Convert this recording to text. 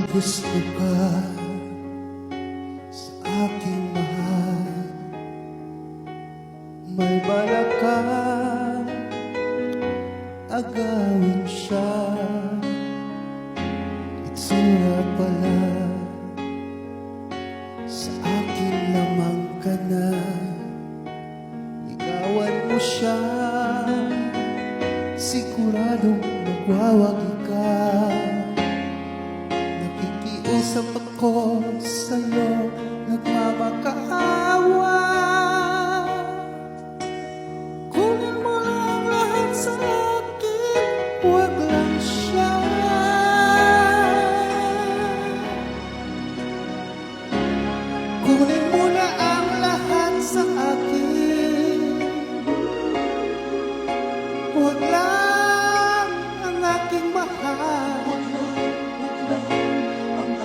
gusto ka sa aking mahal, may balak kang agawin siya. Itsura pala sa akin lamang ka na, ligawan mo siya, siguradong magwawagi ka. Nakikiusap ako sa'yo, nagmamakaawa.